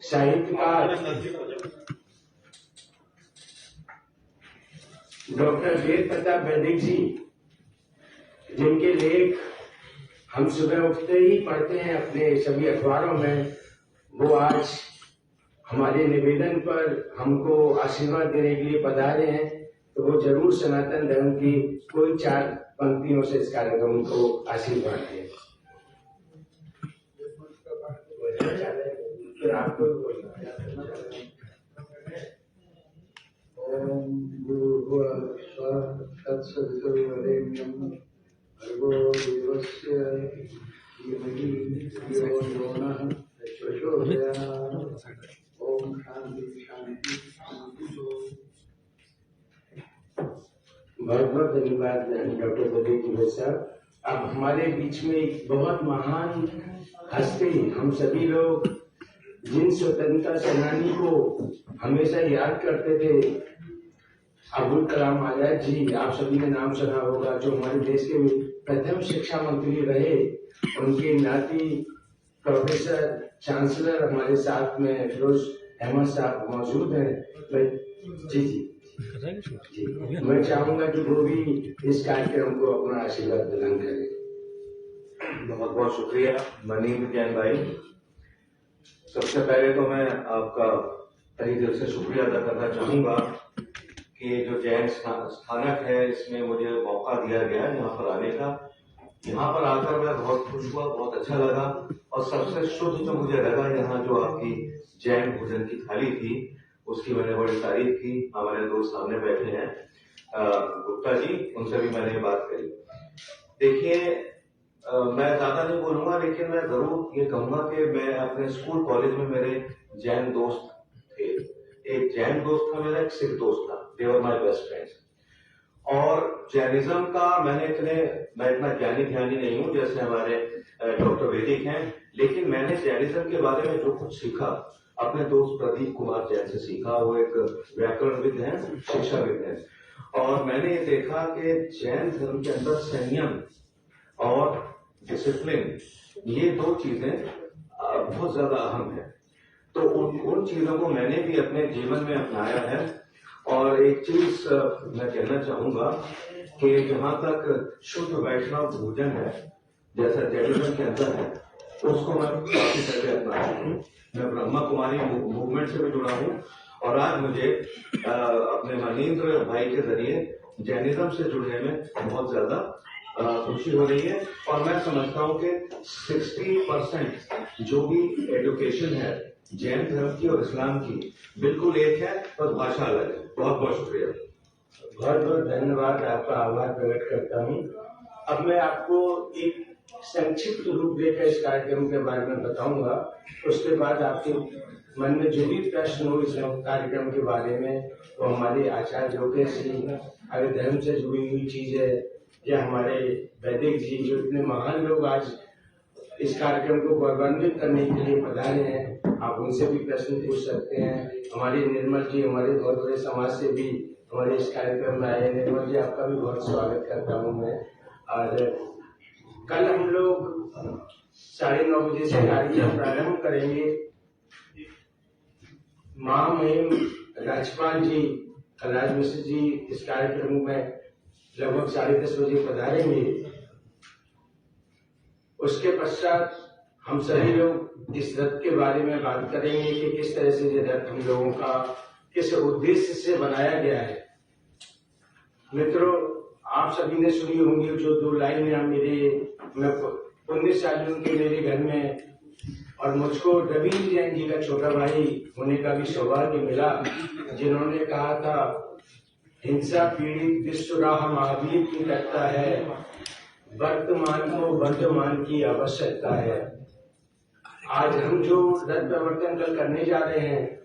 साहित्यकार डॉक्टर वेद प्रताप वैदिक जी, जिनके लेख हम सुबह उठते ही पढ़ते हैं अपने सभी अखबारों में, वो आज हमारे निवेदन पर हमको आशीर्वाद देने के लिए पधारे हैं। तो वो जरूर सनातन धर्म की कोई 4 पंक्तियों से इस कार्यक्रम को आशीर्वाद दें। फिर आपको ओम भूर्भुवः स्वः तत्सवितुर्वरेण्यं भर्गो देवस्य धीमहि धियो यो नः प्रचोदयात्। ओम शांति शांति शांति। बहुत बहुत धन्यवाद डॉक्टर वैदिक जी साहब। अब हमारे बीच में एक बहुत महान हस्ती, हम सभी लोग जिन स्वतंत्रता सेनानी को हमेशा याद करते थे, अब्दुल कलाम आजाद जी, आप सभी ने नाम सुना होगा, जो हमारे देश के प्रथम शिक्षा मंत्री रहे। उनके नाती प्रोफेसर चांसलर हमारे साथ में फिरोज अहमद साहब मौजूद हैं। जी जी जी, मैं चाहूंगा कि वो भी इस कार्यक्रम को अपना आशीर्वाद प्रदान करें। बहुत बहुत शुक्रिया मनीन्द्र जैन भाई। सबसे पहले तो मैं आपका तहे दिल से शुक्रिया अदा करना चाहूंगा कि जो जैन स्थानक है, इसमें मुझे मौका दिया गया यहाँ पर आने का। यहाँ पर आकर मैं बहुत खुश हुआ, बहुत अच्छा लगा। और सबसे शुद्ध जो मुझे लगा, यहाँ जो आपकी जैन भोजन की थाली थी, उसकी मैंने बड़ी तारीफ की। हमारे दोस्त सामने बैठे हैं गुप्ता जी, उनसे भी मैंने बात करी। देखिए, मैं ज्यादा नहीं बोलूंगा, लेकिन मैं जरूर ये कहूंगा कि मैं अपने स्कूल कॉलेज में मेरे जैन दोस्त थे। एक जैन दोस्त था मेरा, एक सिख दोस्त था। दे वर माय बेस्ट फ्रेंड्स। और जैनिज्म का मैं इतना ज्ञानी नहीं हूं जैसे हमारे डॉक्टर वैदिक हैं, लेकिन मैंने जैनिज्म के बारे में जो कुछ सीखा अपने दोस्त प्रदीप कुमार जैन से सीखा। वो एक व्याकरणविद हैं, शिक्षाविद हैं। और मैंने ये देखा कि जैन धर्म के अंदर संयम और डिसिप्लिन, ये 2 चीजें बहुत ज्यादा अहम है। तो उन चीजों को मैंने भी अपने जीवन में अपनाया है। और एक चीज मैं कहना चाहूंगा कि जहां तक शुद्ध वैष्णव भोजन है, जैसा जैनिज्म के अंदर है, उसको मैं काफी पहले अपनाया हूँ। मैं ब्रह्मा कुमारी मूवमेंट से भी जुड़ा हूँ। और आज मुझे अपने मनीन्द्र भाई के जरिए जैनिज्म से जुड़ने में बहुत ज्यादा खुशी हो रही है। और मैं समझता हूँ कि 60% जो भी एजुकेशन है जैन धर्म की और इस्लाम की, बिल्कुल एक है, पर भाषा अलग है। बहुत बहुत शुक्रिया। बहुत बहुत धन्यवाद, आपका आभार प्रकट करता हूँ। अब मैं आपको एक संक्षिप्त रूपरेखा इस कार्यक्रम के बारे में बताऊंगा। उसके बाद आपके मन में जो भी प्रश्न हो इस कार्यक्रम के बारे में, तो हमारे आचार्य योगेश जी, अगर धर्म से जुड़ी हुई चीज है, या हमारे वैदिक जी, जो इतने महान लोग आज इस कार्यक्रम को गौरवान्वित करने के लिए पधारे हैं, आप उनसे भी प्रश्न पूछ सकते हैं। हमारे निर्मल जी, हमारे बहुत बड़े समाज से भी हमारे इस कार्यक्रम में आए। निर्मल जी, आपका भी बहुत स्वागत करता हूँ मैं। और कल हम लोग 9:30 बजे से कार्यक्रम प्रारंभ करेंगे। महामहिम राज्यपाल जी कलराज मिश्र जी इस कार्यक्रम में लगभग 10:30 बजे पधारेंगे। उसके पश्चात हम सभी लोग इस रथ के बारे में बात करेंगे कि किस तरह से ये रथ हम लोगों का किस उद्देश्य से बनाया गया है। मित्रों, आप सभी ने सुनी होंगी जो 2 लाइनें मैं पुण्यशालियों के मेरे घर में, और मुझको रविंद्र जैन जी का छोटा भाई होने का भी सौभाग्य मिला, जिन्होंने कहा था, हिंसा पीड़ित विश्व राह महावीर की करता है, वर्तमान को वर्तमान की आवश्यकता है। आज हम जो रथ प्रवर्तन कल करने जा रहे हैं,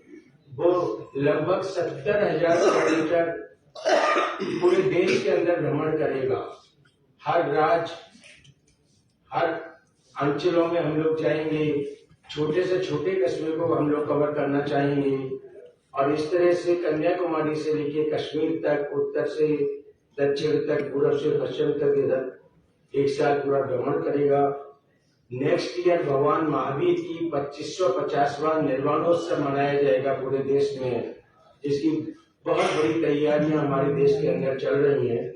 वो लगभग 70,000 किलोमीटर पूरे देश के अंदर भ्रमण करेगा। हर राज्य, हर अंचलों में हम लोग जाएंगे। छोटे से छोटे कस्बे को हम लोग कवर करना चाहेंगे। और इस तरह से कन्याकुमारी से लेकर कश्मीर तक, उत्तर से दक्षिण तक, पूर्व से पश्चिम तक, इधर एक साल पूरा भ्रमण करेगा। नेक्स्ट ईयर भगवान महावीर की 2550वां निर्वाणोत्सव मनाया जाएगा पूरे देश में। इसकी बहुत बड़ी तैयारियां हमारे देश के अंदर चल रही हैं।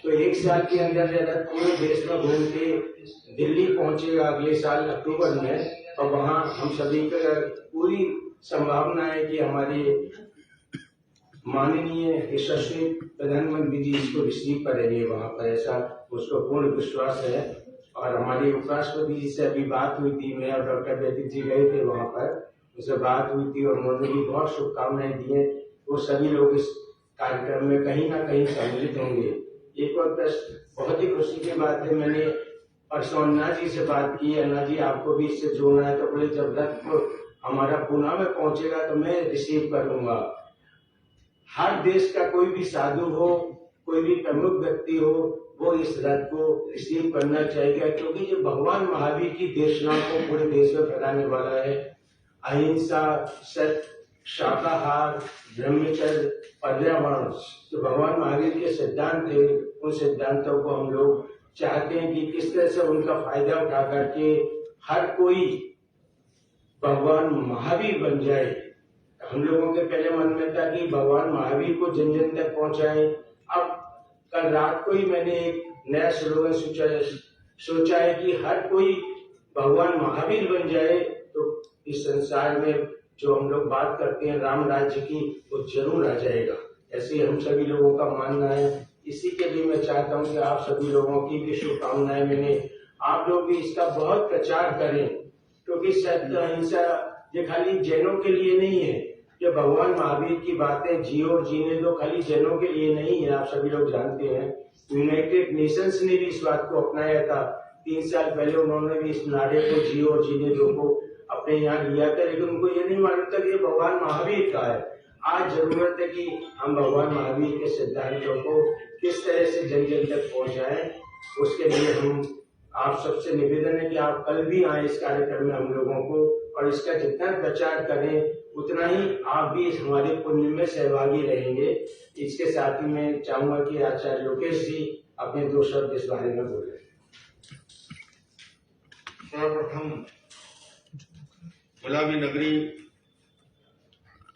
तो एक साल के अंदर जब पूरे देश में घूम के दिल्ली पहुंचेगा अगले साल अक्टूबर में, और वहां हम सभी का पूरी संभावना है कि हमारे माननीय यशस्वी प्रधानमंत्री जी इसको रिसीव करेंगे वहां पर, ऐसा उसको पूर्ण विश्वास है। और हमारे उपराष्ट्रपति जी से अभी बात हुई थी, मैं और डॉक्टर वैदिक जी गए थे वहां पर, उससे बात हुई थी और उन्होंने भी बहुत शुभकामनाएं दी हैं। वो सभी लोग इस कार्यक्रम में कहीं ना कहीं सम्मिलित होंगे। एक और प्रश्न, बहुत ही खुशी की बात है, मैंने परसों अन्ना जी से बात की, अन्ना जी आपको भी इससे जोड़ना है, तो बोले जब रथ हमारा पुणे में पहुंचेगा तो मैं रिसीव करूंगा। हर देश का कोई भी साधु हो, कोई भी प्रमुख व्यक्ति हो, वो इस रथ को रिसीव करना चाहिए, क्योंकि जो भगवान महावीर की देशनाओं को पूरे देश में फैलाने वाला है। अहिंसा, सत्य, शाकाहार, ब्रह्मचर्य, पर्यावरण, जो भगवान महावीर के सिद्धांत थे, उन सिद्धांतों को हम लोग चाहते हैं कि किस तरह से उनका फायदा उठा करके हर कोई भगवान महावीर बन जाए। हम लोगों के पहले मन में था कि भगवान महावीर को जन जन तक पहुंचाएं। अब कल रात को ही मैंने एक नया स्लोगन सोचा है कि हर कोई भगवान महावीर बन जाए, तो इस संसार में जो हम लोग बात करते हैं राम राज्य की, वो जरूर आ जाएगा। ऐसे हम सभी लोगों का मानना है। इसी के लिए मैं चाहता हूं कि आप सभी लोगों की भी शुभकामनाएं मैंने, आप लोग भी इसका बहुत प्रचार करें, क्योंकि सत्य, अहिंसा ये खाली जैनों के लिए नहीं है। ये भगवान महावीर की बातें जियो और जीने दो खाली जैनों के लिए नहीं है, आप सभी लोग जानते हैं। यूनाइटेड नेशंस ने भी इस बात को अपनाया था 3 साल पहले, उन्होंने भी इस नारे को जियो और जीने दो को अपने यहाँ लिया था, लेकिन उनको ये नहीं मालूम था कि ये भगवान महावीर का है। आज जरूरत है कि हम भगवान महावीर के सिद्धांतों को किस तरह से जन जन तक पहुंचाएं। उसके लिए हम आप सबसे निवेदन है कि आप कल भी आए इस कार्यक्रम में हम लोगों को, और इसका जितना प्रचार करें उतना ही आप भी हमारे पुण्य में सहभागी रहेंगे। इसके साथ ही मैं चाहूंगा कि आचार्य लोकेश जी अपने 2 शब्द इस बारे में बोले। सर्वप्रथम गुलाबी नगरी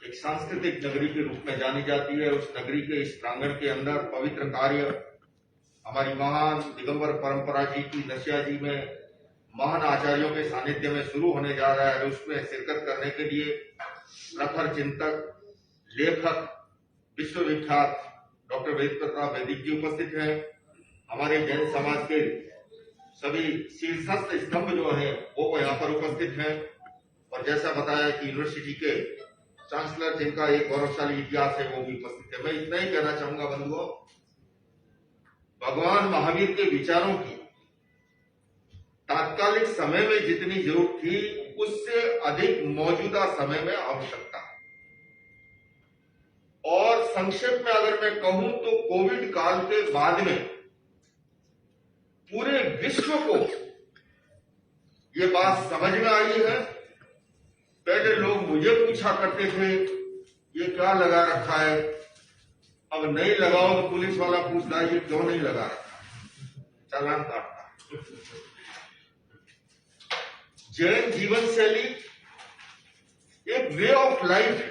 एक सांस्कृतिक नगरी के रूप में जानी जाती है। उस नगरी के इस प्रांगण के अंदर पवित्र कार्य हमारी महान दिगंबर परंपरा जी की नशिया जी में महान आचार्यों के सानिध्य में शुरू होने जा रहा है। उसमें शिरकत करने के लिए प्रखर चिंतक, लेखक, विश्वविख्यात डॉक्टर वेद प्रताप वैदिक जी उपस्थित हैं। हमारे जैन समाज के सभी शीर्षस्थ स्तंभ जो हैं वो यहाँ पर उपस्थित हैं। और जैसा बताया कि यूनिवर्सिटी के चांसलर जिनका एक गौरवशाली इतिहास है वो भी उपस्थित है। मैं इतना ही कहना चाहूंगा बंधुओं, भगवान महावीर के विचारों की तात्कालिक समय में जितनी जरूरत थी उससे अधिक मौजूदा समय में आवश्यकता है। और संक्षेप में अगर मैं कहूं तो कोविड काल के बाद में पूरे विश्व को ये बात समझ में आई है। पहले लोग मुझे पूछा करते थे ये क्या लगा रखा है, अब नहीं लगाओ तो पुलिस वाला पूछता है ये क्यों नहीं लगा रखा, चालान काटता है। जैन जीवन शैली एक वे ऑफ लाइफ है।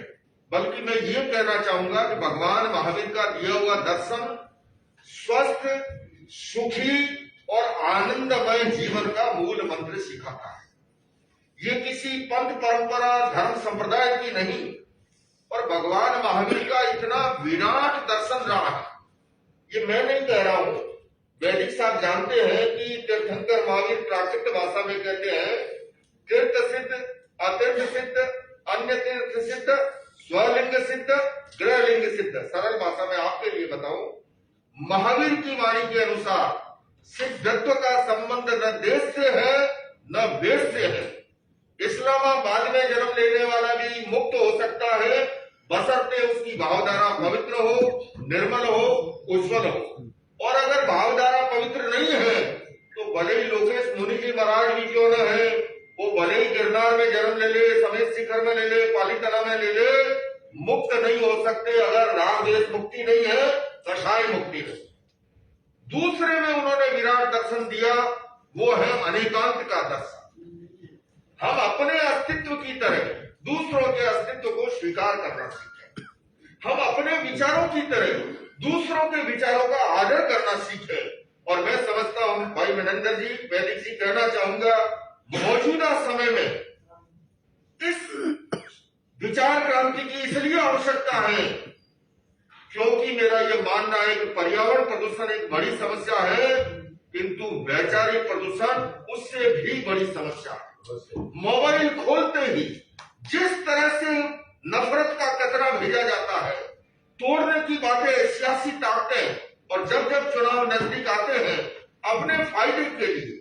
बल्कि मैं ये कहना चाहूंगा कि भगवान महावीर का दिया हुआ दर्शन स्वस्थ, सुखी और आनंदमय जीवन का मूल मंत्र सिखाता है। ये किसी पंथ, परंपरा, धर्म, संप्रदाय की नहीं, और भगवान महावीर का इतना विराट दर्शन रहा है। ये मैं नहीं कह रहा हूं, वैदिक साहब जानते हैं कि तीर्थंकर महावीर प्राकृत भाषा में कहते हैं तीर्थ सिद्ध, अतीर्थ सिद्ध, अन्य तीर्थ सिद्ध, स्वलिंग सिद्ध, गृहलिंग सिद्ध। सरल भाषा में आपके लिए बताऊं, महावीर की वाणी के अनुसार सिद्धत्व का संबंध न देश से है न वेश से है। इस्लामाबाद में जन्म लेने वाला भी मुक्त हो सकता है बशर्ते उसकी भावधारा पवित्र हो, निर्मल हो, उज्जवल हो। और अगर भावधारा पवित्र नहीं है तो भले ही लोकेश मुनि जी महाराज भी क्यों न है, वो भले ही गिरनार में जन्म ले ले, समेत शिखर में ले ले, पालीताना में ले ले, मुक्त नहीं हो सकते अगर राग द्वेष मुक्ति नहीं है, कषाय मुक्ति है। दूसरे में उन्होंने विराट दर्शन दिया, वो है अनेकांत का दर्शन। हम अपने अस्तित्व की तरह दूसरों के अस्तित्व को स्वीकार करना सीखें। हम अपने विचारों की तरह दूसरों के विचारों का आदर करना सीखें। और मैं समझता हूं भाई मनिंदर जी, वैदिक जी, कहना चाहूंगा, मौजूदा समय में इस विचार क्रांति की इसलिए आवश्यकता है क्योंकि मेरा यह मानना है कि पर्यावरण प्रदूषण एक बड़ी समस्या है, किंतु वैचारिक प्रदूषण उससे भी बड़ी समस्या है। मोबाइल खोलते ही जिस तरह से नफरत का कतरा भेजा जाता है, तोड़ने की बातें, सियासी ताकतें, और जब जब चुनाव नजदीक आते हैं अपने फायदे के लिए,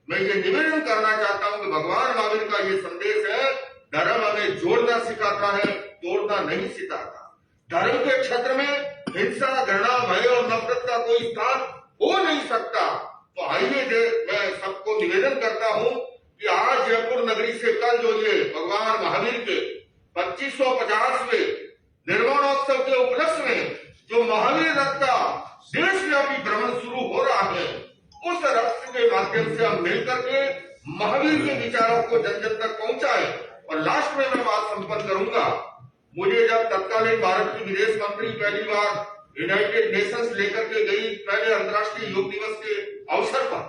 मैं ये निवेदन करना चाहता हूं कि भगवान महावीर का ये संदेश है, धर्म हमें जोड़ना सिखाता है, तोड़ना नहीं सिखाता। धर्म के क्षेत्र में हिंसा, घृणा, भय और नफरत का कोई स्थान हो नहीं सकता। तो आइए मैं सबको निवेदन करता हूं कि आज जयपुर नगरी से कल जो ये भगवान महावीर के 2550वें निर्वाणोत्सव के उपलक्ष्य में जो महावीर रथ का देशव्यापी भ्रमण शुरू हो रहा है, उस रथ के माध्यम से हम मिलकर के महावीर के विचारों को जन जन तक पहुंचाए। और लास्ट में मैं बात संपन्न करूंगा। मुझे जब तत्कालीन भारत की विदेश मंत्री पहली बार यूनाइटेड नेशंस लेकर के गई, पहले अंतर्राष्ट्रीय योग दिवस के अवसर पर,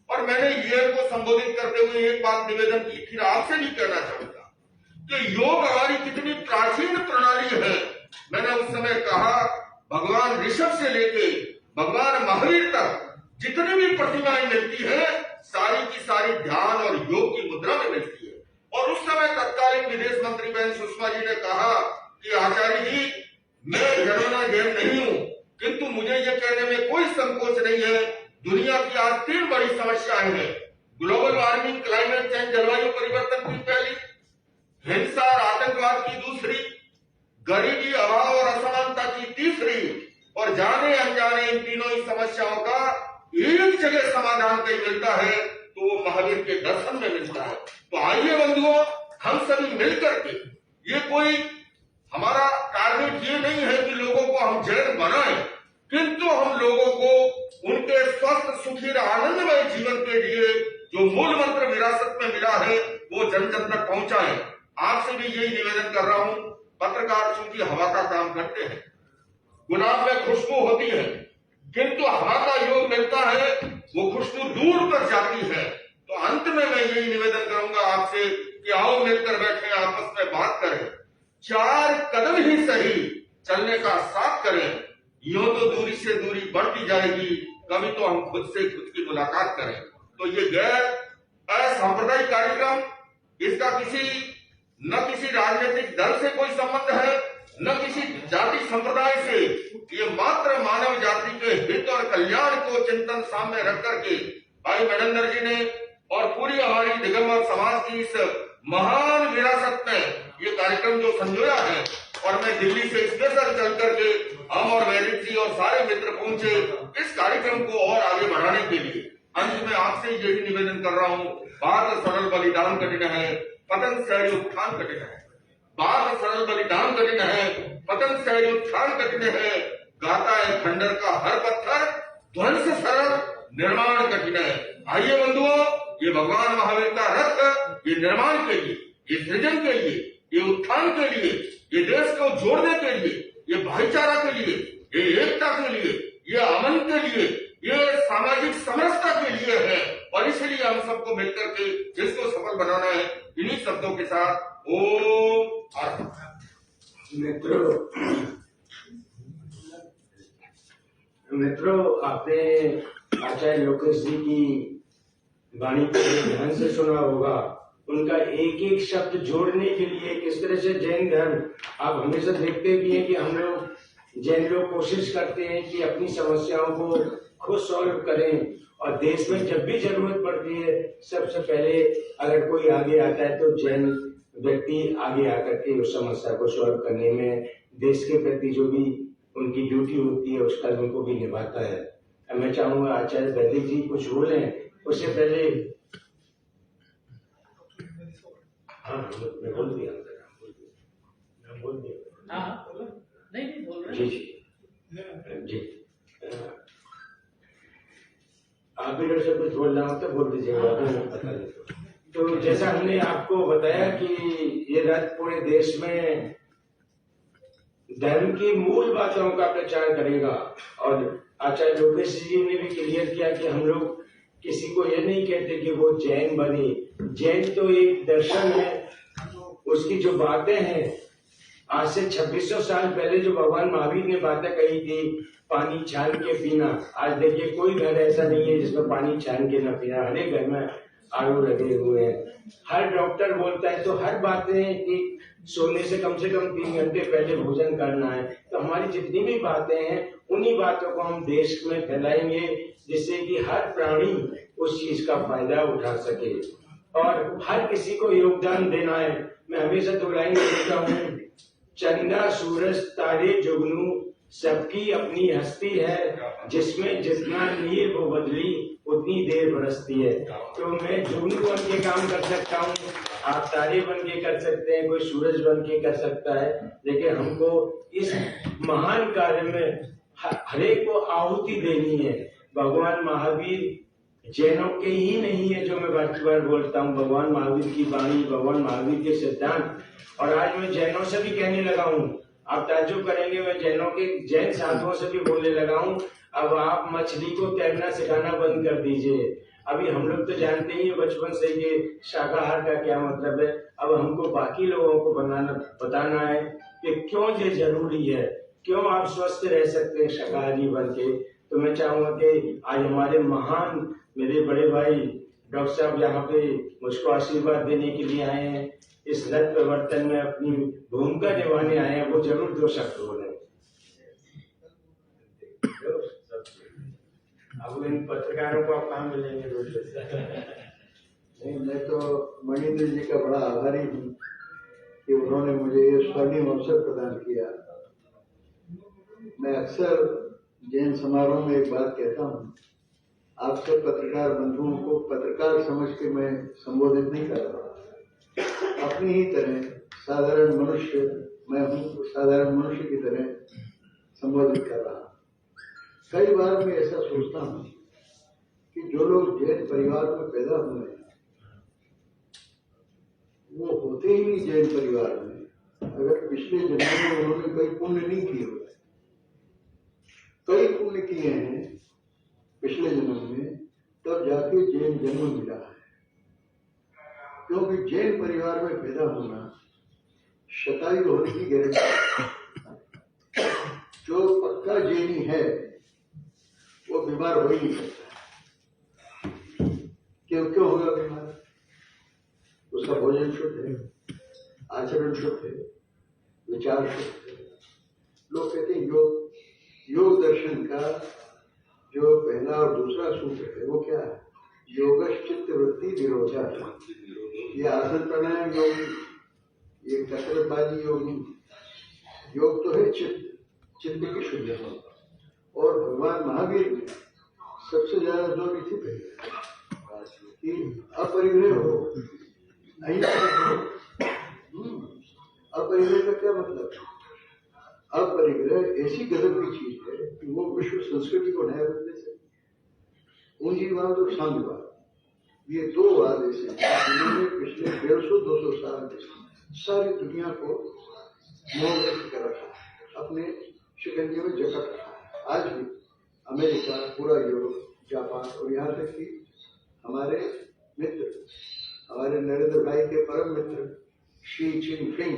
और मैंने यूएन को संबोधित करते हुए एक बात निवेदन की, फिर आपसे भी कहना चाहूंगा कि योग हमारी कितनी प्राचीन प्रणाली है। मैंने उस समय कहा, भगवान ऋषभ से लेके भगवान महावीर तक जितनी भी प्रतिमाएं मिलती है, सारी की सारी ध्यान और योग की मुद्रा में मिलती है। और उस समय तत्कालीन विदेश मंत्री बहन सुषमा जी ने कहा कि आचार्य जी, मैं जन्मना जैन नहीं हूं, किंतु मुझे ये कहने में कोई संकोच नहीं है, दुनिया की आज 3 बड़ी समस्याएं हैं। ग्लोबल वार्मिंग, क्लाइमेट चेंज, जलवायु परिवर्तन की पहली, हिंसा और आतंकवाद की दूसरी, गरीबी, अभाव और असमानता की तीसरी, और जाने अनजाने इन तीनों ही समस्याओं का एक जगह समाधान कहीं मिलता है तो वो महावीर के दर्शन में मिलता है। तो आइए बंधुओं, हम सभी मिलकर के, ये कोई हमारा टारगेट ये नहीं है कि लोगों को हम जैन बनाएं, किंतु हम लोगों को उनके स्वस्थ, सुखी, आनंदमय जीवन के लिए जो मूल मंत्र विरासत में मिला है वो जन जन तक पहुंचाएं। आपसे भी यही निवेदन कर रहा हूं। पत्रकार चूंकि हवा का काम करते हैं, गुलाब में खुशबू होती है, किंतु हवा का योग मिलता है, वो खुशबू दूर तक जाती है। तो अंत में मैं यही निवेदन करूंगा आपसे कि आओ मिलकर बैठे, आपस में बात करें, 4 कदम ही सही चलने का साथ करें। यूं तो दूरी से दूरी बढ़ती जाएगी, कभी तो हम खुद से खुद की मुलाकात करें। तो ये गैर असांप्रदायिक कार्यक्रम, इसका न किसी राजनीतिक दल से कोई संबंध है, न किसी जाति संप्रदाय से। ये मात्र मानव जाति के हित और कल्याण को चिंतन सामने रख करके भाई मनिंदर जी ने और पूरी हमारी दिगंबर समाज की इस महान विरासत में ये कार्यक्रम जो संजोया है, और मैं दिल्ली से स्पेशल चल करके हम और वैदिक जी और सारे मित्र पहुंचे इस कार्यक्रम को और आगे बढ़ाने के लिए। अंत में आपसे यही निवेदन कर रहा हूँ, बात सरल बलिदान कठिन है, पतन सहज उत्थान कठिन है। बात सरल बलिदान कठिन है, पतन सहज उत्थान कठिन है। गाता है खंडर का हर पत्थर, ध्वंस सरल निर्माण कठिन है। आइए बंधुओं, ये भगवान महावीर का रथ, ये निर्माण के लिए, ये सृजन के लिए, ये उत्थान के लिए, ये देश को जोड़ने के लिए, ये भाईचारा के लिए, ये एकता के लिए, ये अमन के लिए, ये सामाजिक समरसता के लिए है। और इसलिए हम सबको मिलकर के इसको सफल बनाना है। इन्हीं शब्दों के साथ ओम मित्रों, आपने आचार्य लोकेश जी की वाणी को ध्यान से सुना होगा। उनका एक एक शब्द जोड़ने के लिए किस तरह से जैन धर्म, आप हमेशा देखते भी हैं कि हम लोग जैन लोग कोशिश करते हैं कि अपनी समस्याओं को खुद सॉल्व करें, और देश में जब भी जरूरत पड़ती है सबसे पहले अगर कोई आगे आता है तो जैन व्यक्ति आगे आकर के उस समस्या को सॉल्व करने में देश के प्रति जो भी उनकी ड्यूटी होती है उसका उनको भी निभाता है। मैं चाहूंगा आचार्य वैदिक जी कुछ बोलें, उससे पहले हाँ मैं बोल दिया नहीं बोल रहे जी जी आप भी से कुछ बोलना हो तो बोल दीजिएगा, बता दीजिए। तो जैसे जैसा हमने आपको बताया कि ये रथ पूरे देश में धर्म की मूल बातों का प्रचार करेगा। और आचार्य लोकेश जी ने भी क्लियर किया कि हम लोग किसी को ये नहीं कहते कि वो जैन बने। जैन तो एक दर्शन है, उसकी जो बातें हैं, आज से 2600 साल पहले जो भगवान महावीर ने बातें कही थी, पानी छान के पीना, आज देखिए कोई घर ऐसा नहीं है जिसमें पानी छान के न पीना, हर एक घर में आरओ लगे हुए हैं। हर डॉक्टर बोलता है, तो हर बातें कि सोने से कम 3 घंटे पहले भोजन करना है। तो हमारी जितनी भी बातें हैं, उन्हीं बातों को हम देश में फैलाएंगे, जिससे कि हर प्राणी उस चीज का फायदा उठा सके और हर किसी को योगदान देना है। मैं हमेशा 2 लाइन लिखता हूँ, चंदा सूरज तारे जुगनू सबकी अपनी हस्ती है, जिसमें जितना लिए वो बदली उतनी देर बरसती है। तो मैं जुगनू बन के काम कर सकता हूँ, आप तारे बन के कर सकते हैं, कोई सूरज बन के कर सकता है, लेकिन हमको इस महान कार्य में हरेक को आहुति देनी है। भगवान महावीर जैनों के ही नहीं है जो मैं बार बोलता हूँ, भगवान महावीर की वाणी, भगवान महावीर के सिद्धांत। और आज मैं जैनों से भी कहने लगा हूँ, आप ताज्जुब करेंगे, मैं जैनों के जैन साधुओं से भी बोलने लगा हूँ, अब आप मछली को तैरना सिखाना बंद कर दीजिए। अभी हम लोग तो जानते ही बचपन से ये शाकाहार का क्या मतलब है। अब हमको बाकी लोगों को बताना है कि क्यों ये जरूरी है, क्यों आप स्वस्थ रह सकते हैं शाकाहारी बन के। तो मैं चाहूंगा कि आज हमारे महान मेरे बड़े भाई डॉक्टर साहब यहाँ पे मुझको आशीर्वाद देने के लिए आए हैं, इस रथ प्रवर्तन में अपनी भूमिका निभाने आए हैं, वो जरूर 2 शब्द बोले। अब इन पत्रकारों को आप कहाँ मिलेंगे रोज? नहीं, मैं तो मणिंद्र जी का बड़ा आभारी हूँ कि उन्होंने मुझे ये स्वर्णिम अवसर प्रदान किया। मैं अक्सर जैन समारोह में एक बात कहता हूँ, आप सब पत्रकार बंधुओं को पत्रकार समझ के मैं संबोधित नहीं कर रहा, अपनी ही तरह साधारण मनुष्य मैं हूँ, साधारण मनुष्य की तरह संबोधित कर रहा हूँ। कई बार मैं ऐसा सोचता हूँ कि जो लोग जैन परिवार में पैदा हुए हैं वो होते ही नहीं जैन परिवार में अगर पिछले जन्म में उन्होंने कोई पुण्य नहीं किए हुए। कई पुण्य किए हैं पिछले जन्म में, तब जाके जैन जन्म मिला है। क्योंकि जैन परिवार में पैदा होना शतायु होने की गारंटी। जो पक्का जैनी है वो बीमार हो ही नहीं सकता। क्यों होगा बीमार? उसका भोजन शुद्ध है, आचरण शुद्ध है, विचार शुद्ध है। लोग कहते हैं योग दर्शन का जो पहला और दूसरा सूत्र है वो क्या है? योगश्चित्त वृत्ति निरोधा। ये आसन प्राणायाम योग नहीं, ये कसरतबाजी योग नहीं। योग तो है चित्त की शुद्धि। और भगवान महावीर ने सबसे ज्यादा जोर इसी पे कि अपरिग्रह हो, अपरिग्रह का क्या मतलब है? अपरिग्रह ऐसी गजब की चीज है कि वो विश्व संस्कृति को नया रूप दे सकती। पूंजीवाद और साम्यवाद, ये 2 वाद ऐसे हैं जिन्होंने पिछले 150-200 साल में सारी दुनिया को मोहग्रस्त कर रखा है, अपने शिकंजे में जकड़ रखा है। आज भी अमेरिका, पूरा यूरोप, जापान और यहाँ तक कि हमारे मित्र, हमारे नरेंद्र भाई के परम मित्र शी चिनफिंग,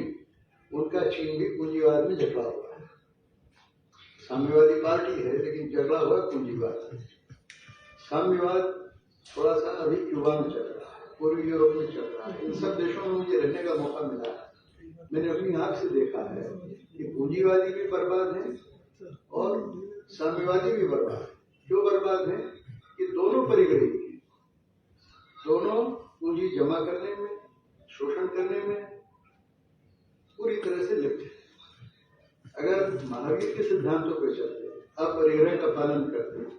उनका चीन भी पूंजीवाद में जकड़ा हुआ है। साम्यवादी पार्टी है लेकिन जकड़ा हुआ पूंजीवाद। साम्यवाद थोड़ा सा अभी क्यूबा में चल रहा है, पूर्वी यूरोप में चल रहा है। इन सब देशों में मुझे रहने का मौका मिला है। मैंने अपनी आंख से देखा है कि पूंजीवादी भी बर्बाद है और साम्यवादी भी बर्बाद है। क्यों बर्बाद है? कि दोनों परिग्रही हैं, दोनों पूंजी जमा करने में, शोषण करने में पूरी तरह से लिप्त है। अगर महावीर के सिद्धांतों पर चलते, अपरिग्रह का पालन करते हैं,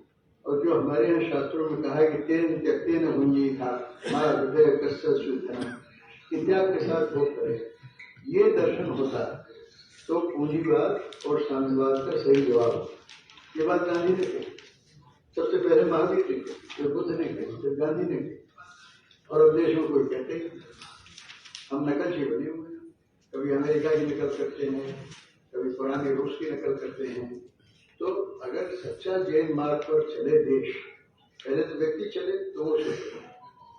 और जो हमारे यहाँ शास्त्रों में कहा है कि तेन त्यक्तेन भुंजी था हमारा हृदय कस्य शुद्धना, कि त्याग के साथ भोग करे, ये दर्शन होता है तो पूंजीवाद और साम्यवाद का सही जवाब होता है। ये बात गांधी ने कही, सबसे पहले महावीर ने कही, फिर बुद्ध ने कही, फिर गांधी ने कही, और अब देश में कोई कहते ही हम नकलची बने हुए हैं, कभी अमेरिका की नकल करते हैं, कभी पुराने रूस की नकल करते हैं। तो अगर सच्चा जैन मार्ग पर चले देश, पहले तो व्यक्ति चले तो वो सुधरे,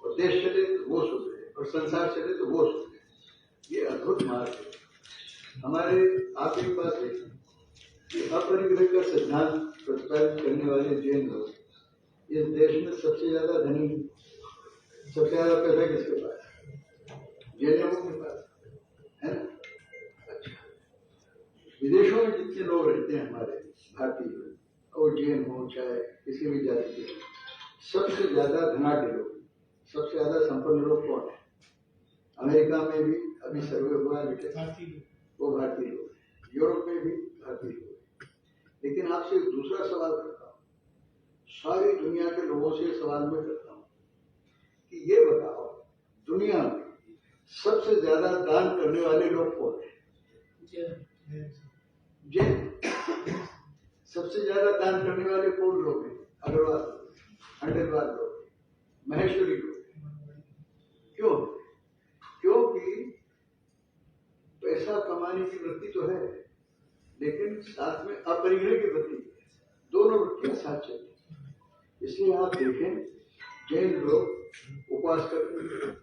और देश चले तो वो सुधरे, और संसार चले तो वो सुधरे। ये अद्भुत मार्ग है हमारे। आप एक बात देखें कि अपरिग्रह का सिद्धांत प्रतिपादित करने वाले जैन लोग इस देश में सबसे ज्यादा धनी, सबसे ज्यादा पैसा किसके पास है? जैन लोगों के पास है ना। अच्छा, विदेशों में जितने लोग रहते हैं हमारे भारतीय, और जैन हो चाहे किसी भी जाति के, सबसे ज्यादा धनाढ़ लोग, सबसे ज्यादा संपन्न लोग कौन है? अमेरिका में भी अभी सर्वे हुआ बेटे, वो भारतीय लोग हैं। यूरोप में भी भारतीय लोग हैं। लेकिन आपसे एक दूसरा सवाल करता हूँ, सारी दुनिया के लोगों से सवाल मैं करता हूँ कि ये बताओ, दुनिया में सबसे ज्यादा दान करने वाले लोग कौन है? जैन। सबसे ज्यादा दान करने वाले कौन लोग हैं? अग्रवाल, खंडेलवाल लोग, महेश्वरी लोग। क्यों? क्योंकि पैसा कमाने की वृत्ति तो है, लेकिन साथ में अपरिग्रह की वृत्ति, दोनों वृत्तियां साथ चलती हैं। इसलिए आप देखें, जैन लोग उपवास करते हैं,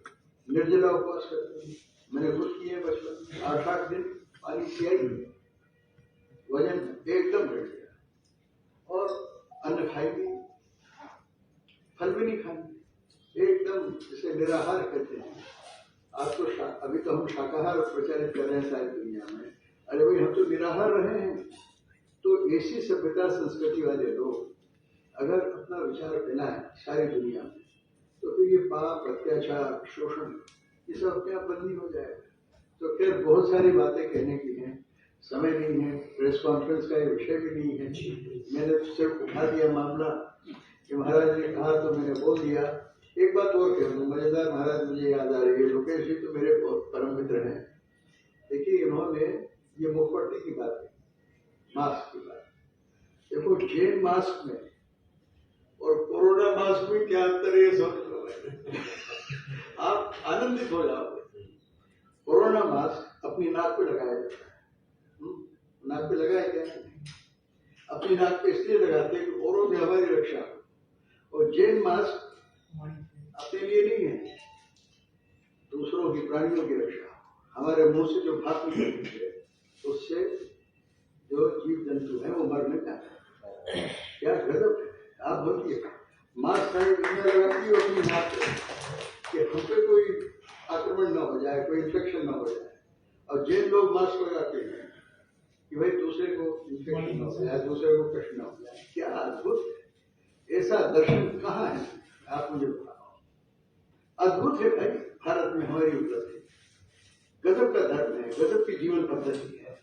निर्जला उपवास करते हैं। मैंने खुद किए बचपन में, 8-8 दिन पानी पिया ही नहीं, वजन एकदम घट गया, और अन्न खाएंगे, फल भी नहीं खाएंगे, एकदम जिसे निराहार कहते हैं। आप तो अभी तो हम शाकाहार प्रचारित कर रहे हैं सारी दुनिया में, अरे भाई हम तो निराहार रहे हैं। तो ऐसी सभ्यता संस्कृति वाले लोग अगर अपना विचार फैलाएं सारी दुनिया में, तो फिर ये पाप, अत्याचार, शोषण, ये सब अपने आप बंद हो जाएगा। तो फिर बहुत सारी बातें कहने की हैं, समय नहीं है, प्रेस कॉन्फ्रेंस का ये विषय भी नहीं है। मैंने सिर्फ उठा दिया मामला कि महाराज ने कहा तो मैंने बोल दिया। एक बात और कह दूं, मजेदार महाराज मुझे याद आ रही है, लोकेश जी तो मेरे बहुत परम मित्र हैं। देखिए, इन्होंने ये मुखपट्टी की बात है, मास्क की बात। देखो, जैन मास्क में और कोरोना मास्क में क्या अंतर है, समझ लो। आप आनंदित हो जाओगे। कोरोना मास्क अपनी नाक पे लगाया जाता है, नाक पे लगाया क्या? अपनी नाक पे इसलिए लगाते हैं कि औरों से हमारी रक्षा हो। और जैन मास्क अपने लिए नहीं है, दूसरों की, प्राणियों की रक्षा। हमारे मुंह से जो भाप निकलती है उससे जो जीव जंतु है वो मरने जाते हैं। क्या गजब है। आप बोलिए, मास्क लगाती हो अपनी नाक पे कि हम पे कोई आक्रमण न हो जाए, कोई इन्फेक्शन न हो जाए। और जैन लोग मास्क लगाते हैं कि भाई दूसरे को इन्फेक्शन न हो जाए, दूसरे को कष्ट न हो जाए। क्या अद्भुत है। ऐसा दर्शन कहाँ है? आप मुझे बताओ। अद्भुत है भाई, भारत में हमारी उपलब्धि, गजब का धर्म है, गजब की जीवन पद्धति है।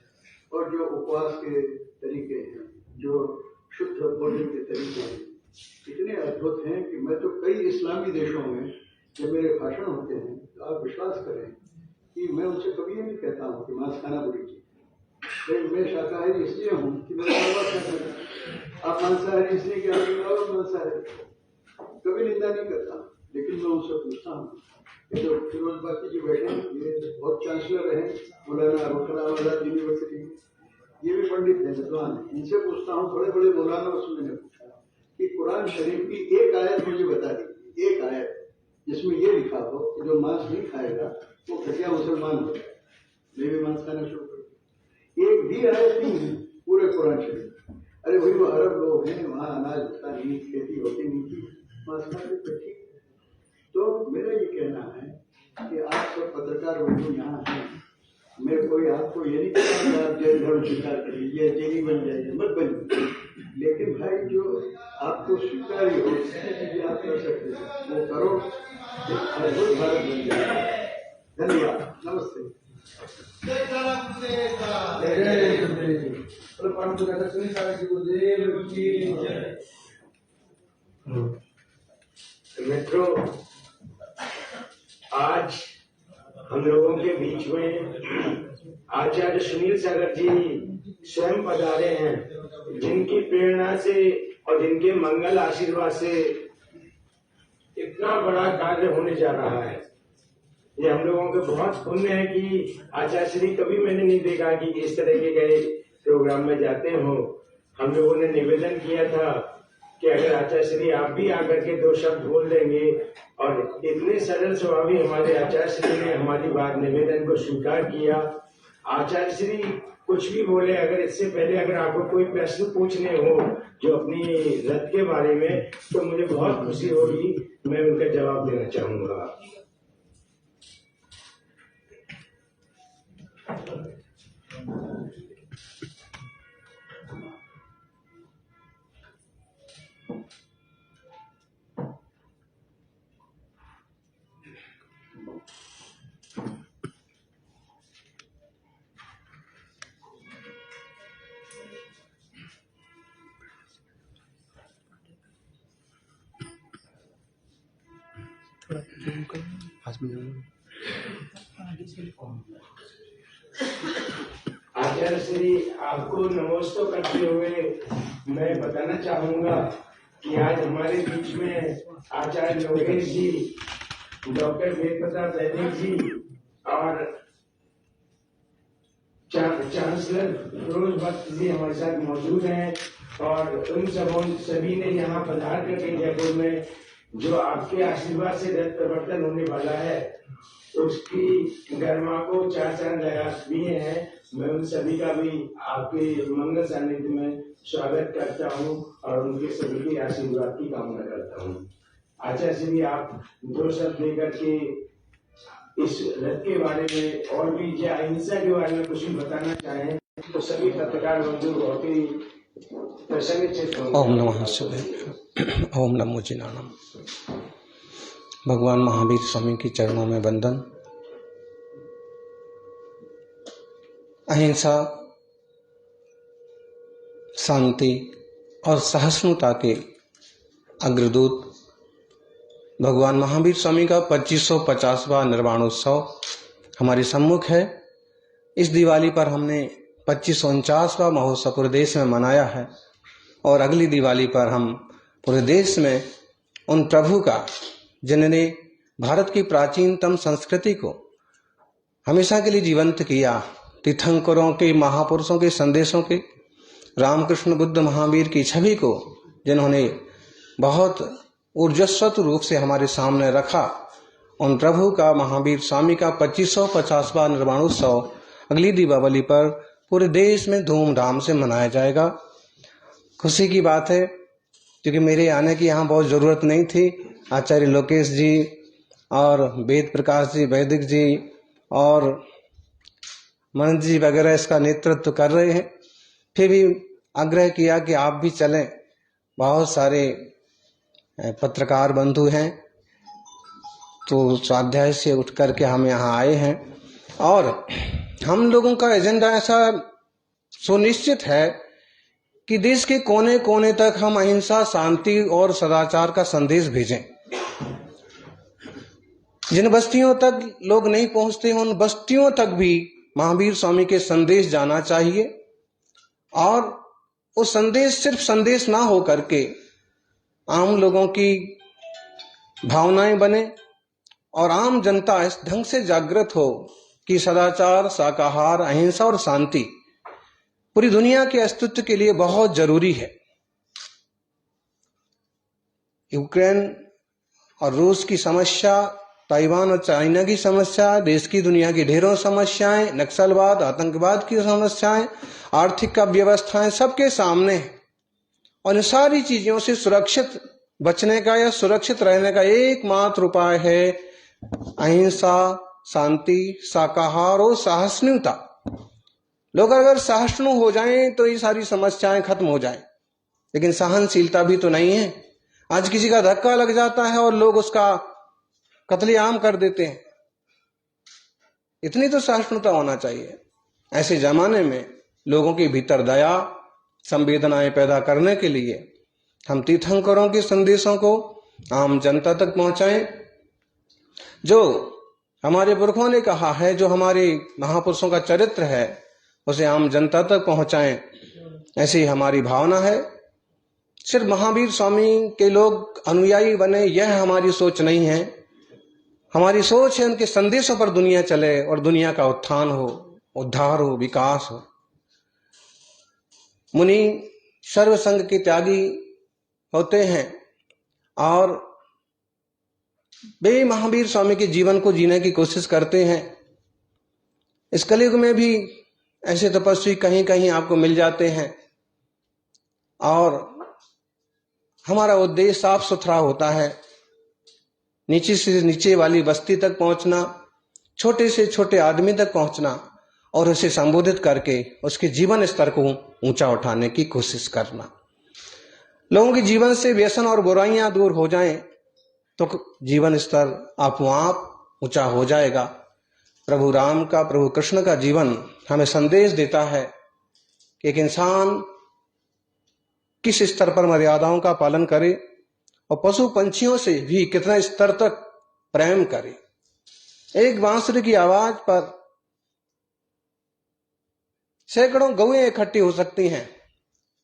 और जो उपवास के तरीके हैं, जो शुद्ध भोजन के तरीके हैं, इतने अद्भुत हैं कि मैं तो कई इस्लामी देशों में जब मेरे भाषण होते हैं तो आप विश्वास करें कि मैं उनसे कभी ये नहीं कहता हूँ कि मांस खाना बुरी चीज। मैं शाकाहारी इसलिए हूँ कि मेरा आप मांसाहारी इसलिए कि आप मांसाहारी, कभी निंदा नहीं करता। लेकिन मैं उनसे पूछता हूँ, ये जो फिरोज बाकी जी बैठे हैं, ये बहुत चांसलर हैं मौलाना अबुल कलाम आजाद यूनिवर्सिटी, ये भी पंडित हैं, विद्वान हैं। इनसे पूछता हूँ, बड़े बड़े मौलाना से मैंने पूछा कि कुरान शरीफ की एक आयत मुझे बता दी, एक आयत जिसमें ये लिखा हो कि जो मांस नहीं खाएगा वो घटिया मुसलमान हो जाए, मैं भी मांस खाना शुरू कर। एक भी आयत नहीं है पूरे कुरान शरीफ। अरे भाई, वो अरब लोग हैं, वहाँ अनाज होता नहीं, खेती होती नहीं थी, मांस खाते तो ठीक। तो मेरा ये कहना है कि आप सब पत्रकार बंधु यहाँ हैं, मैं कोई आपको ये नहीं कहता आप जैन धर्म स्वीकार कर लीजिए, जैनी बन जाइए, मत बनिए। लेकिन भाई, जो आपको स्वीकार्य हो, चीजें आप कर सकते हैं वो करो, अद्भुत भारत बन जाए। धन्यवाद, नमस्ते। मित्रों, आज हम लोगों के बीच में आचार्य सुनील सागर जी स्वयं पधारे हैं, जिनकी प्रेरणा से और जिनके मंगल आशीर्वाद से इतना बड़ा कार्य होने जा रहा है। ये हम लोगों के बहुत पुण्य है कि आचार्य श्री कभी मैंने नहीं देखा कि इस तरह के गए प्रोग्राम में जाते हो। हम लोगों ने निवेदन किया था कि अगर आचार्य श्री आप भी आकर के 2 शब्द बोल देंगे, और इतने सरल स्वभावी हमारे आचार्य श्री ने हमारी बात निवेदन को स्वीकार किया। आचार्य श्री कुछ भी बोले, अगर इससे पहले अगर आपको कोई प्रश्न पूछने हो जो अपनी रथ के बारे में, तो मुझे बहुत खुशी होगी, मैं उनका जवाब देना चाहूंगा। आचार्य श्री आपको नमस्ते करते हुए मैं बताना चाहूंगा कि आज हमारे बीच में आचार्य लोकेश जी, डॉक्टर वेद प्रताप वैदिक जी और चांसलर फिरोज भट्ट जी हमारे साथ मौजूद हैं। और उन सभी ने यहाँ पधार करके जयपुर में जो आपके आशीर्वाद से रथ प्रवर्तन होने वाला है उसकी गरिमा को 4 चांद लगा दिए हैं। मैं उन सभी का भी आपके मंगल सानिध्य में स्वागत करता हूँ और उनके सभी के आशीर्वाद की कामना करता हूँ। आचार्य श्री आप 2 शब्द लेकर के इस रथ के बारे में और भी या अहिंसा के बारे में कुछ भी बताना चाहें तो सभी पत्रकार बंधु बहुत ही प्रसन्नचित्त होंगे। ओम नमः शिवाय। ओम नमो जिनानम। भगवान महावीर स्वामी के चरणों में वंदन। अहिंसा, शांति और सहिष्णुता के अग्रदूत भगवान महावीर स्वामी का 2550वां निर्वाणोत्सव हमारे सम्मुख है। इस दिवाली पर हमने 2549वां महोत्सव पूरे देश में मनाया है और अगली दिवाली पर हम पूरे देश में उन प्रभु का जिन्होंने भारत की प्राचीनतम संस्कृति को हमेशा के लिए जीवंत किया, तीर्थंकरों के, महापुरुषों के संदेशों के, रामकृष्ण बुद्ध महावीर की छवि को जिन्होंने बहुत ऊर्जस्वत रूप से हमारे सामने रखा, उन प्रभु का महावीर स्वामी का 2550वां निर्वाणोत्सव अगली दीपावली पर पूरे देश में धूमधाम से मनाया जाएगा। खुशी की बात है क्योंकि मेरे आने की यहाँ बहुत ज़रूरत नहीं थी। आचार्य लोकेश जी और वेद प्रकाश जी, वैदिक जी और मनन जी वगैरह इसका नेतृत्व कर रहे हैं। फिर भी आग्रह किया कि आप भी चलें। बहुत सारे पत्रकार बंधु हैं तो स्वाध्याय से उठ करके हम यहाँ आए हैं और हम लोगों का एजेंडा ऐसा सुनिश्चित है कि देश के कोने कोने तक हम अहिंसा, शांति और सदाचार का संदेश भेजें। जिन बस्तियों तक लोग नहीं पहुंचते उन बस्तियों तक भी महावीर स्वामी के संदेश जाना चाहिए और वो संदेश सिर्फ संदेश ना हो करके आम लोगों की भावनाएं बने और आम जनता इस ढंग से जागृत हो कि सदाचार, शाकाहार, अहिंसा और शांति पूरी दुनिया के अस्तित्व के लिए बहुत जरूरी है। यूक्रेन और रूस की समस्या, ताइवान और चाइना की समस्या, देश की दुनिया की ढेरों समस्याएं, नक्सलवाद, आतंकवाद की समस्याएं, आर्थिक व्यवस्थाएं सबके सामने है और इन सारी चीजों से सुरक्षित बचने का या सुरक्षित रहने का एकमात्र उपाय है अहिंसा, शांति, शाकाहार और सहिष्णुता। लोग अगर सहिष्णु हो जाएं तो ये सारी समस्याएं खत्म हो जाएं, लेकिन सहनशीलता भी तो नहीं है। आज किसी का धक्का लग जाता है और लोग उसका कत्लेआम कर देते हैं। इतनी तो सहिष्णुता होना चाहिए। ऐसे जमाने में लोगों के भीतर दया, संवेदनाएं पैदा करने के लिए हम तीर्थंकरों के संदेशों को आम जनता तक पहुंचाएं। जो हमारे पुरखों ने कहा है, जो हमारे महापुरुषों का चरित्र है, उसे आम जनता तक पहुंचाएं, ऐसी हमारी भावना है। सिर्फ महावीर स्वामी के लोग अनुयायी बने, यह हमारी सोच नहीं है। हमारी सोच है उनके संदेशों पर दुनिया चले और दुनिया का उत्थान हो, उद्धार हो, विकास हो। मुनि सर्वसंग के त्यागी होते हैं और वे महावीर स्वामी के जीवन को जीने की कोशिश करते हैं। इस कलयुग में भी ऐसे तपस्वी कहीं कहीं आपको मिल जाते हैं और हमारा उद्देश्य साफ सुथरा होता है, नीचे से नीचे वाली बस्ती तक पहुंचना, छोटे से छोटे आदमी तक पहुंचना और उसे संबोधित करके उसके जीवन स्तर को ऊंचा उठाने की कोशिश करना। लोगों के जीवन से व्यसन और बुराइयां दूर हो जाएं तो जीवन स्तर आपो आप ऊंचा हो जाएगा। प्रभु राम का, प्रभु कृष्ण का जीवन हमें संदेश देता है कि एक इंसान किस स्तर पर मर्यादाओं का पालन करे और पशु पंछियों से भी कितना स्तर तक प्रेम करे। एक बांसुरी की आवाज पर सैकड़ों गौएं इकट्ठी हो सकती हैं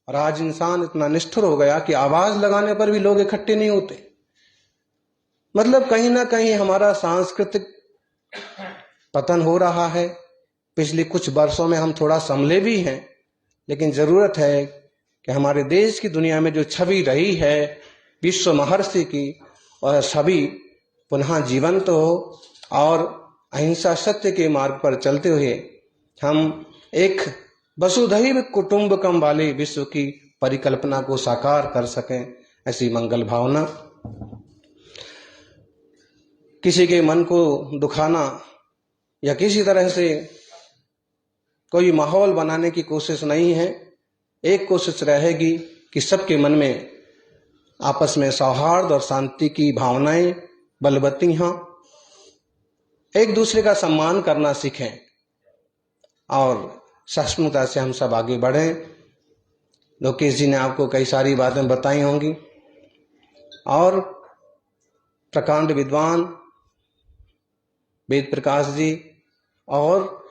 और आज इंसान इतना निष्ठुर हो गया कि आवाज लगाने पर भी लोग इकट्ठे नहीं होते। मतलब कहीं ना कहीं हमारा सांस्कृतिक पतन हो रहा है। पिछले कुछ वर्षों में हम थोड़ा संभले भी हैं, लेकिन जरूरत है कि हमारे देश की दुनिया में जो छवि रही है विश्व महर्षि की, और छवि पुनः जीवंत हो और अहिंसा सत्य के मार्ग पर चलते हुए हम एक वसुधैव कुटुंबकम वाले विश्व की परिकल्पना को साकार कर सकें। ऐसी मंगल भावना, किसी के मन को दुखाना या किसी तरह से कोई माहौल बनाने की कोशिश नहीं है। एक कोशिश रहेगी कि सबके मन में आपस में सौहार्द और शांति की भावनाएं बलवती हों, एक दूसरे का सम्मान करना सीखें और सहिष्णुता से हम सब आगे बढ़ें। लोकेश जी ने आपको कई सारी बातें बताई होंगी और प्रकांड विद्वान वेद प्रकाश जी और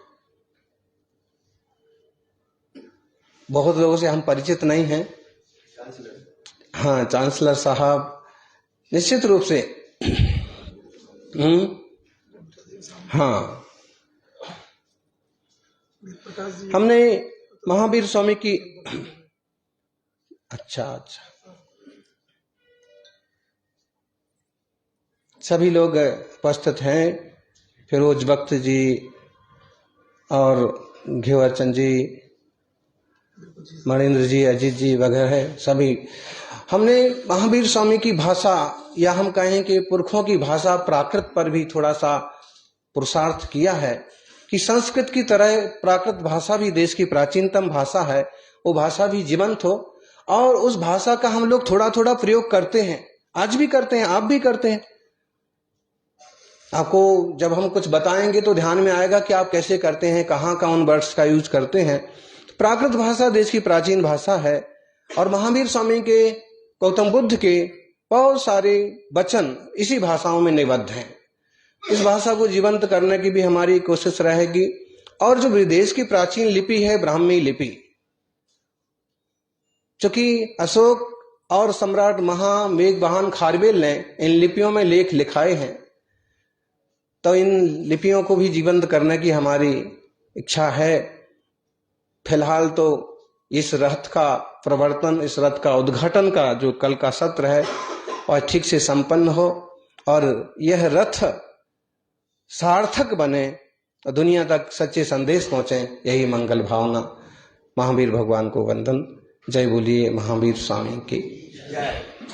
बहुत लोगों से हम परिचित नहीं हैं। हाँ, चांसलर साहब निश्चित रूप से हाँ, हमने महावीर स्वामी की अच्छा सभी लोग उपस्थित हैं, फिरोज बख्त जी और घेवरचंद जी, मणिन्द्र जी, अजीत जी वगैरह सभी। हमने महावीर स्वामी की भाषा या हम कहें कि पुरखों की भाषा प्राकृत पर भी थोड़ा सा पुरुषार्थ किया है कि संस्कृत की तरह प्राकृत भाषा भी देश की प्राचीनतम भाषा है, वो भाषा भी जीवंत हो और उस भाषा का हम लोग थोड़ा थोड़ा प्रयोग करते हैं, आज भी करते हैं, आप भी करते हैं। आपको जब हम कुछ बताएंगे तो ध्यान में आएगा कि आप कैसे करते हैं, कहाँ कौन वर्ड्स का यूज करते हैं। प्राकृत भाषा देश की प्राचीन भाषा है और महावीर स्वामी के, गौतम बुद्ध के बहुत सारे वचन इसी भाषाओं में निबद्ध हैं। इस भाषा को जीवंत करने की भी हमारी कोशिश रहेगी। और जो विदेश की प्राचीन लिपि है ब्राह्मी लिपि, चूंकि अशोक और सम्राट महामेघवाहन खारवेल ने इन लिपियों में लेख लिखाए हैं, तो इन लिपियों को भी जीवंत करने की हमारी इच्छा है। फिलहाल तो इस रथ का प्रवर्तन, इस रथ का उद्घाटन का जो कल का सत्र है और ठीक से संपन्न हो और यह रथ सार्थक बने, दुनिया तक सच्चे संदेश पहुंचे, यही मंगल भावना। महावीर भगवान को वंदन। जय बोलिए महावीर स्वामी की।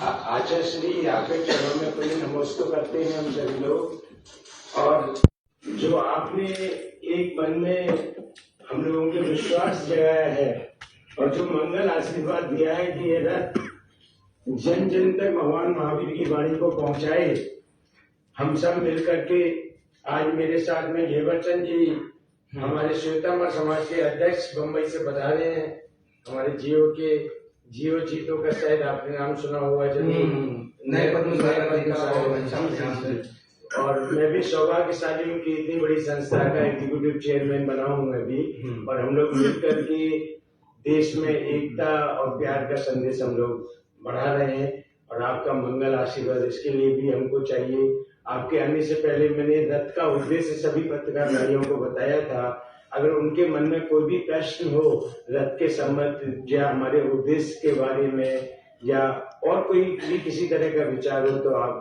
आचार्य श्री आपके चरणों में कोई नमस्कार करते हैं हम सभी लोग। और जो आपने एक मन में हम लोगों के विश्वास जगाया है और जो मंगल आशीर्वाद दिया है कि ये रथ जन जन तक भगवान महावीर की वाणी को पहुंचाए, हम सब मिलकर के आज मेरे साथ में घेवरचंद जी हमारे श्वेतांबर समाज के अध्यक्ष बम्बई से पधारे हैं। हमारे जियो जीतो का शायद आपने नाम सुना हुआ नए और मैं भी सौभाग्यशाली हूँ कि इतनी बड़ी संस्था का एग्जीक्यूटिव चेयरमैन बना हूँ मैं भी। और हम लोग मिलकर के देश में एकता और प्यार का संदेश हम लोग बढ़ा रहे हैं और आपका मंगल आशीर्वाद इसके लिए भी हमको चाहिए। आपके आने से पहले मैंने रथ का उद्देश्य सभी पत्रकार भाइयों को बताया था। अगर उनके मन में कोई भी प्रश्न हो रथ के संबंध या हमारे उद्देश्य के बारे में या और कोई भी किसी तरह का विचार हो तो आप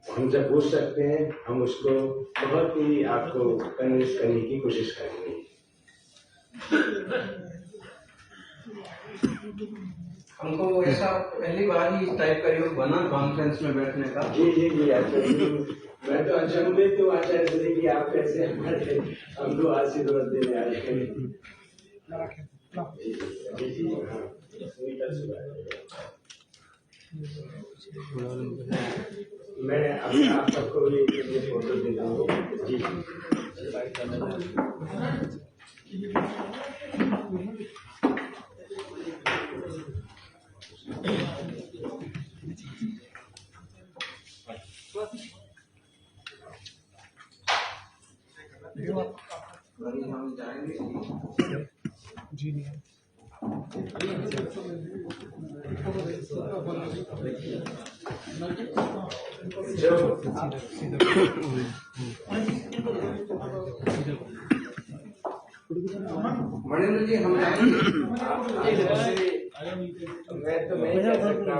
हमसे पूछ सकते हैं। हम उसको बहुत ही आपको कन्विंस करने की कोशिश करेंगे। हमको ऐसा पहली बार ही इस टाइप का योग बना कॉन्फ्रेंस में बैठने का। जी आचार्य, मैं तो अचंभित हूँ आचार्य जी कि आप कैसे हमारे हमको आशीर्वाद देने आए हैं। मैं आप सबको ये फोटो दे दूँगा। जी हम जाएंगे जी नहीं मणिंद्र जी हम जाएंगे। मैं तो नहीं जा सकता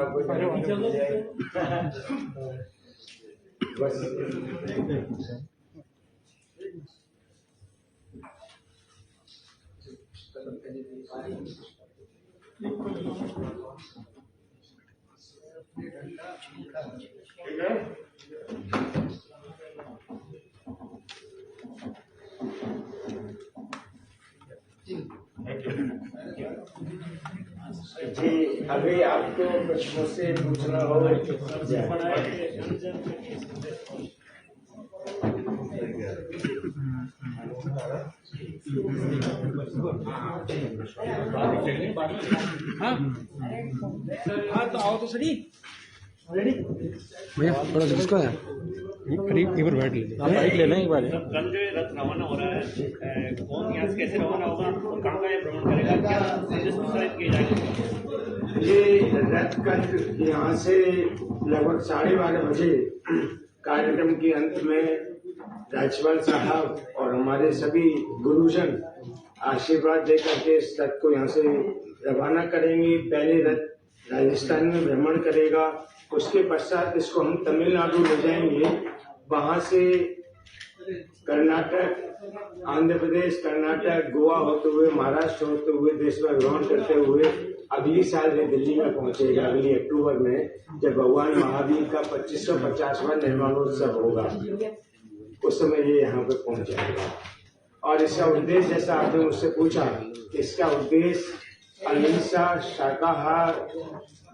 बस जी अभी आपको कुछ मुझसे पूछना हो हाँ तो आओ तो सही भैया थोड़ा किसका है करीब इधर बैठ लीजिए आप बाइक ले लें एक बार। कल जो रथ रवाना हो रहा है कौन यहाँ से कैसे रवाना होगा और कहाँ का ये भ्रमण करेगा, क्या निर्देश प्रसारित किए जाएंगे? ये रथ कल यहाँ से लगभग 12:30 बजे कार्यक्रम के अंत में राज्यपाल साहब और हमारे सभी गुरुजन आशीर्वाद देकर के इस रथ को यहाँ से रवाना करेंगे। पहले रथ राजस्थान में भ्रमण करेगा, उसके पश्चात इसको हम तमिलनाडु ले जाएंगे। वहां से कर्नाटक, आंध्र प्रदेश, कर्नाटक, गोवा होते हुए महाराष्ट्र होते हुए देश में भ्रमण करते हुए अगली साल ये दिल्ली में पहुंचेगा, अगली अक्टूबर में, जब भगवान महावीर का 2550वां निर्माणोत्सव होगा। उस समय ये यहाँ पे पहुंच जाएगा। और इसका उद्देश्य, जैसा आपने मुझसे पूछा, इसका उद्देश्य अहिंसा, शाकाहार,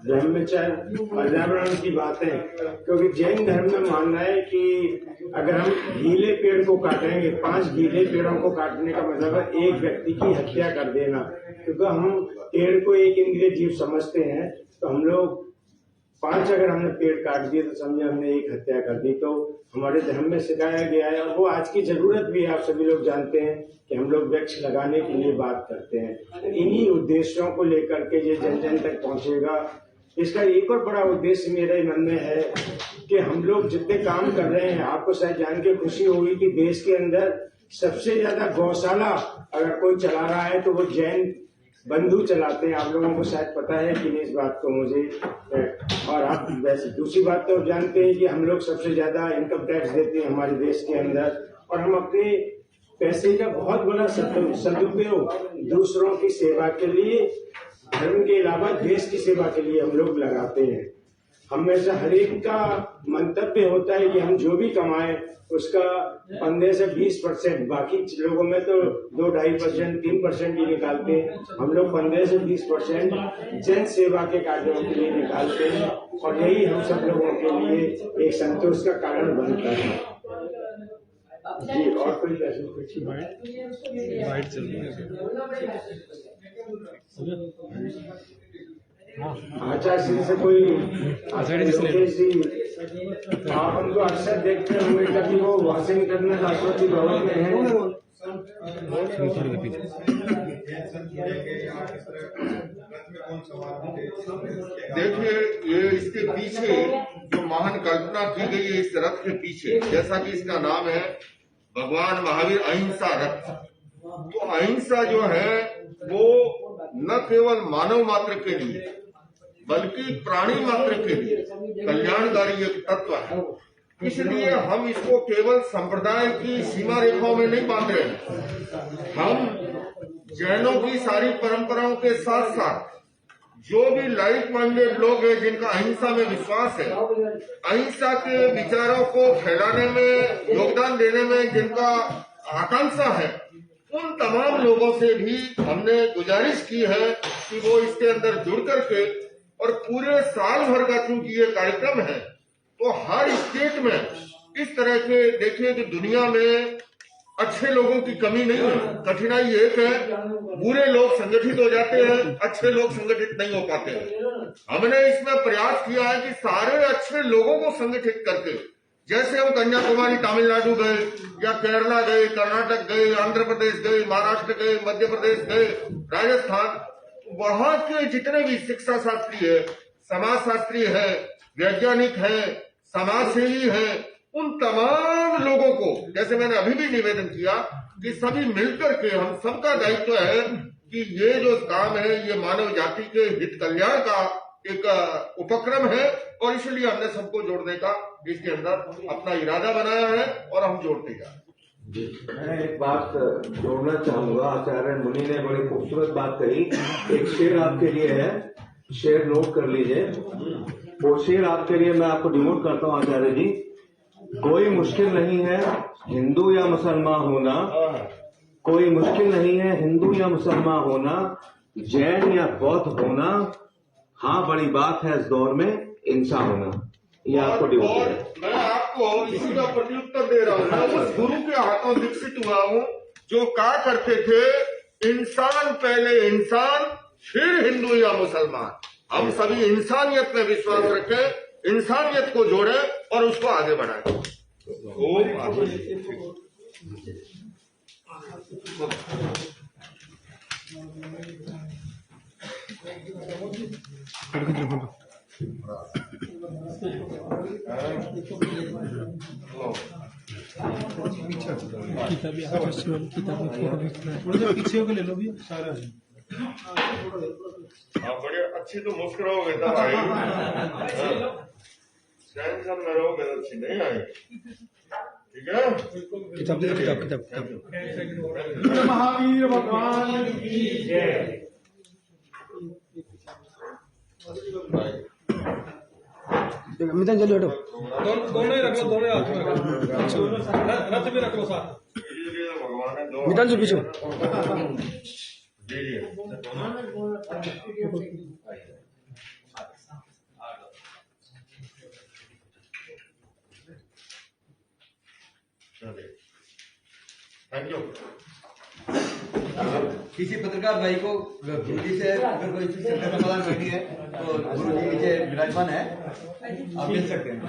ब्रह्मचर्य, पर्यावरण की बातें, क्योंकि जैन धर्म में मानना है कि अगर हम गीले पेड़ को काटेंगे, 5 गीले पेड़ों को काटने का मतलब है एक व्यक्ति की हत्या कर देना। क्योंकि हम पेड़ को एक इंद्रिय जीव समझते हैं, तो हम लोग 5 अगर हमने पेड़ काट दिए तो समझे हमने एक हत्या कर दी। तो हमारे धर्म में सिखाया गया है, और वो आज की जरूरत भी है। आप सभी लोग जानते हैं कि हम लोग वृक्ष लगाने के लिए बात करते हैं। इन्हीं उद्देश्यों को लेकर के ये जन जन तक पहुंचेगा। इसका एक और बड़ा उद्देश्य मेरे मन में है कि हम लोग जितने काम कर रहे हैं, आपको शायद जान के खुशी होगी कि देश के अंदर सबसे ज्यादा गौशाला अगर कोई चला रहा है तो वो जैन बंधु चलाते हैं। आप लोगों को शायद पता है कि नहीं इस बात को मुझे, और आप वैसे दूसरी बात तो जानते हैं कि हम लोग सबसे ज्यादा इनकम टैक्स देते हैं हमारे देश के अंदर, और हम अपने पैसे का बहुत बड़ा सदुपयोग दूसरों की सेवा के लिए, धर्म के अलावा देश की सेवा के लिए हम लोग लगाते हैं। हमेशा हर एक का मंतव्य होता है कि हम जो भी कमाएं उसका 15 से 20%, बाकी लोगों में तो 2-2.5%, 3% ही निकालते हैं। हम लोग 15 से 20% जन सेवा के कार्यों के लिए निकालते हैं, और यही हम सब लोगों के लिए एक संतोष का कारण बनता है। जी, और कोई प्रश्न? वाइट चल रही आचार्य श्री से कोई लोकेश जी, आप हमको अक्सर देखते होंगे, कभी वो वाशिंगटन में राष्ट्रपति भवन में है। देखिए, ये इसके पीछे जो महान कल्पना की गई है इस रथ के पीछे, जैसा कि इसका नाम है भगवान महावीर अहिंसा रथ। तो अहिंसा जो है वो न केवल मानव मात्र के लिए बल्कि प्राणी मात्र के लिए कल्याणकारी एक तत्व है। इसलिए हम इसको केवल संप्रदाय की सीमा रेखाओं में नहीं बांध रहे हैं। हम जैनों की सारी परंपराओं के साथ साथ जो भी लाइक माइंडेड लोग हैं जिनका अहिंसा में विश्वास है, अहिंसा के विचारों को फैलाने में, योगदान देने में जिनका आकांक्षा है, उन तमाम लोगों से भी हमने गुजारिश की है कि वो इसके अंदर जुड़ करके, और पूरे साल भर का चूंकि ये कार्यक्रम है तो हर स्टेट में इस तरह के, देखिए कि दुनिया में अच्छे लोगों की कमी नहीं है। कठिनाई एक है, बुरे लोग संगठित हो जाते हैं, अच्छे लोग संगठित नहीं हो पाते हैं। हमने इसमें प्रयास किया है कि सारे अच्छे लोगों को संगठित करके, जैसे हम कन्याकुमारी तमिलनाडु गए या केरला गए, कर्नाटक गए, आंध्र प्रदेश गए, महाराष्ट्र गए, मध्य प्रदेश गए, राजस्थान, वहां के जितने भी शिक्षा शास्त्री है, समाज शास्त्री है, वैज्ञानिक है, समाज सेवी है, उन तमाम लोगों को, जैसे मैंने अभी भी निवेदन किया कि सभी मिलकर के, हम सबका दायित्व है कि ये जो काम है ये मानव जाति के हित कल्याण का एक उपक्रम है, और इसलिए हमने सबको जोड़ने का इसके अंदर अपना इरादा बनाया है और हम जोड़ते जा रहे हैं। मैं एक बात जोड़ना चाहूंगा। आचार्य मुनि ने बड़ी खूबसूरत बात कही। एक शेर आपके लिए है, शेर नोट कर लीजिए। वो शेर आपके लिए मैं आपको डिमोट करता हूँ आचार्य जी। कोई मुश्किल नहीं है हिंदू या मुसलमान होना, कोई मुश्किल नहीं है हिंदू या मुसलमान होना, जैन या बौद्ध होना, हाँ बड़ी बात है इस दौर में इंसान होना। ये आपको डिमोट है। मैं आपको इसी का प्रत्युत्तर दे रहा हूँ। मैं उस गुरु के हाथों विकसित हुआ हूँ जो कहा करते थे, इंसान पहले इंसान फिर हिंदू या मुसलमान। हम सभी इंसानियत में विश्वास रखें, इंसानियत को जोड़ें और उसको आगे बढ़ाएं। पीछे होकर ले लो भी सारा है। आप बड़े अच्छी तो मुस्कुराओगे तब आएगी, टेंशन में रहोगे तो अच्छी नहीं आएगी। ठीक है, किताब महावीर भगवान की जय। मिथुन जल्दी हटो, दोनों ही रख लो, दोनों हाथ में रख लो, रथ में रख लो साथ। भगवान है दो मिथुन से पीछे थैंक यू। किसी पत्रकार भाई को हिंदी से अगर कोई चीज का समाधान करनी है तो गुरु जी नीचे विराजमान है, आप मिल सकते हैं।